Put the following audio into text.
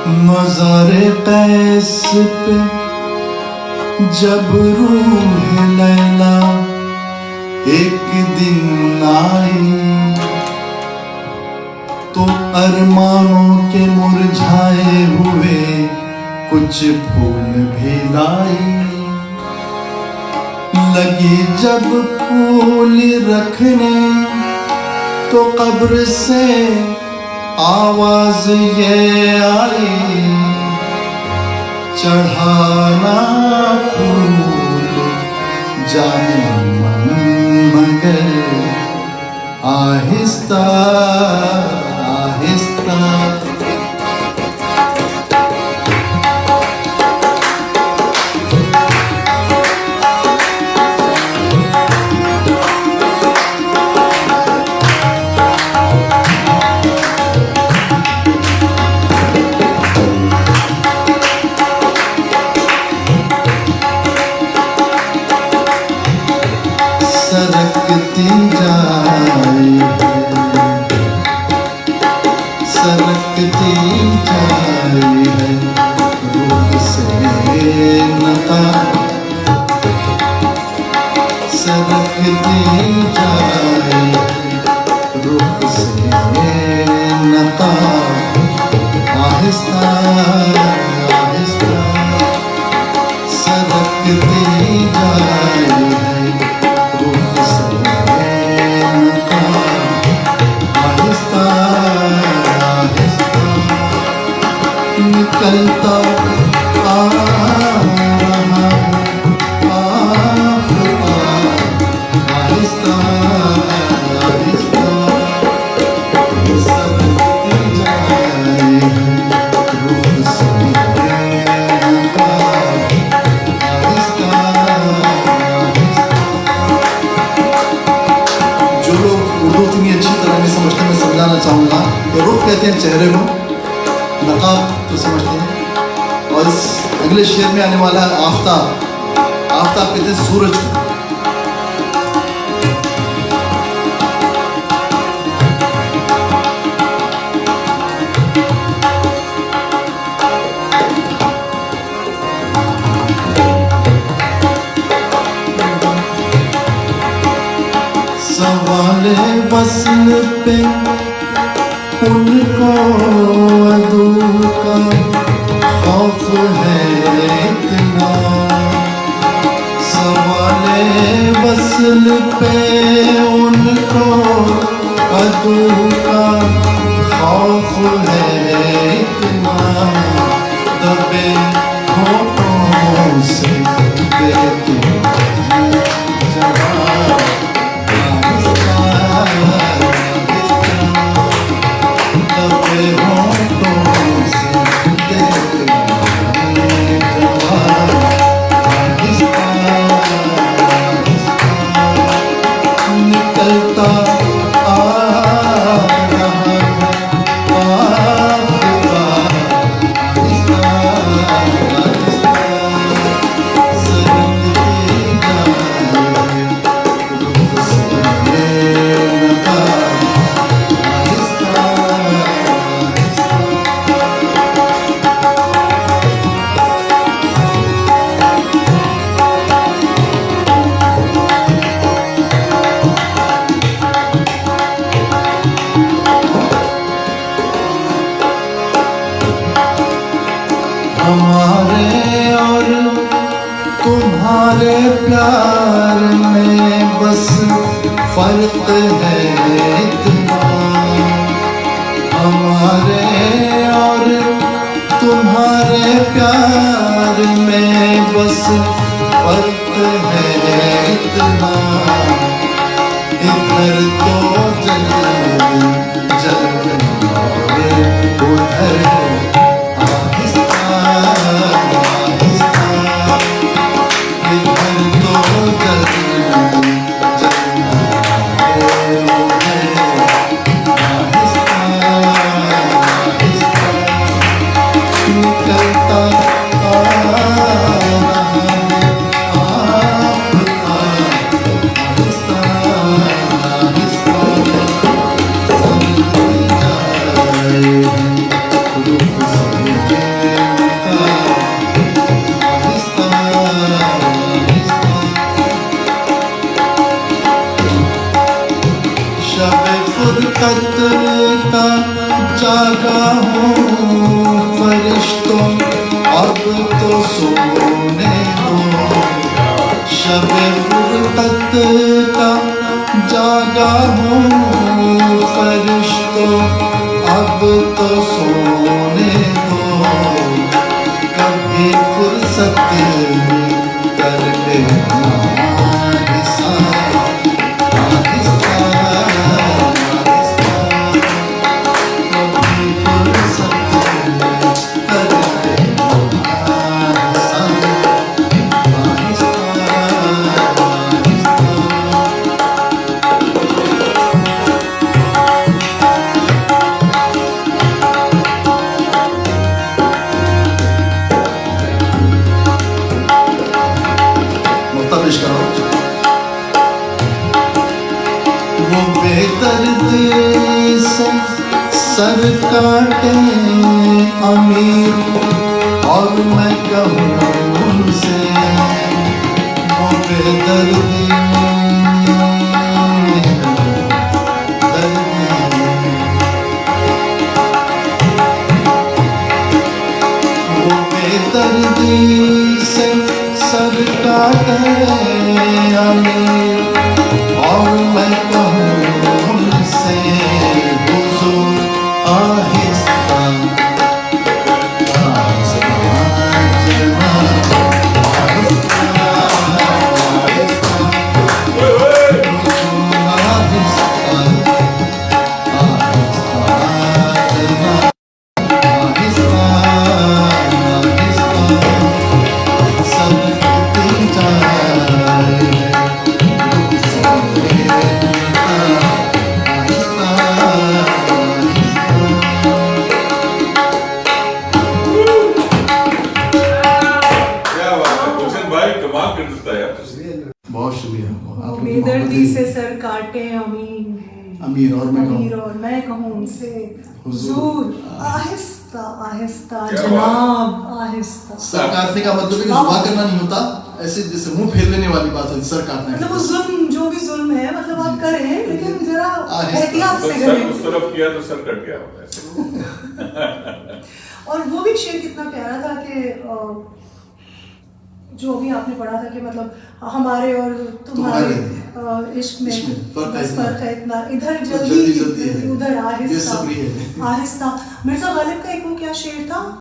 मज़ारे कैस पे जब रूह लैला एक दिन आई, तो अरमानों के मुरझाए हुए कुछ फूल भी लाई। लगी जब फूल रखने तो कब्र से आवाज ये आई, चढ़ाना फूल जाने मन मगर आहिस्ता आहिस्ता। सरकती जाए सरकती जाए है रुख से नता, सरकती जाए रुख से नता, आहिस्ता आहिस्ता सरकती जाए निकलता आ रहा आहिस्ता आहिस्ता सरकती जाए रुख से नता, आहिस्ता आहिस्ता। जो लोग उर्दू इतनी अच्छी तरह नहीं समझते, मैं समझाना चाहूँगा कि रुख कहते हैं चेहरे को, नकाब तो समझते हैं, और इस अगले शेर में आने वाला है आफ्ताब। आफ्ताब कहते हैं सूरज को। सवाले वस्ल पे उनको अदू का खौफ है इतना, सवाले वस्ल पे उनको अदू का खौफ है इतना, दबे होठों से देते जवाब, हमारे और तुम्हारे प्यार में बस फर्क है इतना, हमारे और तुम्हारे प्यार में बस फर्क है इतना, इधर तो जल जल और उधर का जागा हूँ फरिश्तों अब तो सोने दो। शब फुरकत का जागा हूँ फरिश्तों अब तो सोने दो। कभी फुर्सत में कर लेना आहिस्ता आहिस्ता आहिस्ता। कभी फुर्सत में कर लेना आहिस्ता आहिस्ता आहिस्ता। पेश करो। वो बेदर्दी से सर काटे अमीर और मैं कहूँ उनसे। वो बेदर्दी वो बेदर्दी से सर काटे अमीर और मैं कहूँ उनसे हुजूर आहिस्ता आहिस्ता जनाब आहिस्ता आहिस्ता। हुजूर आहिस्ता आहिस्ता जनाब आहिस्ता आहिस्ता। सनकती जाए रुख से आहिस्ता आहिस्ता। क्या बात है गुलशन भाई, कमाल कर देता है यार। बहुत शुक्रिया आपने बेदर्दी से सर काटे अमीर अमीर और मैं अमीर कहूँ और मैं कहूँ उनसे हुजूर हुजूर आहिस्ता आहिस्ता क्या जनाब आहिस्ता। सर काटने का मतलब है कि जुबा करना नहीं होता, ऐसे जैसे मुंह फेर लेने वाली बात होती सर काटने मतलब की। वो जुल्म जो भी जुल्म है मतलब आप करें लेकिन जरा आहिस्ता। एहतियात तो से सर करें। उस तरफ किया तो सर कट गया होगा ऐसे। और वो भी शेर कितना प्यारा था कि जो भी आपने पढ़ा था कि मतलब हमारे और तुम्हारे इश्क में इसमें फर्क है बस इतना। फर्क है इतना, इधर जल्दी जल्दी है, उधर बेसब्री आहिस्ता है। आहिस्ता। मिर्जा गालिब का एक वो क्या शेर था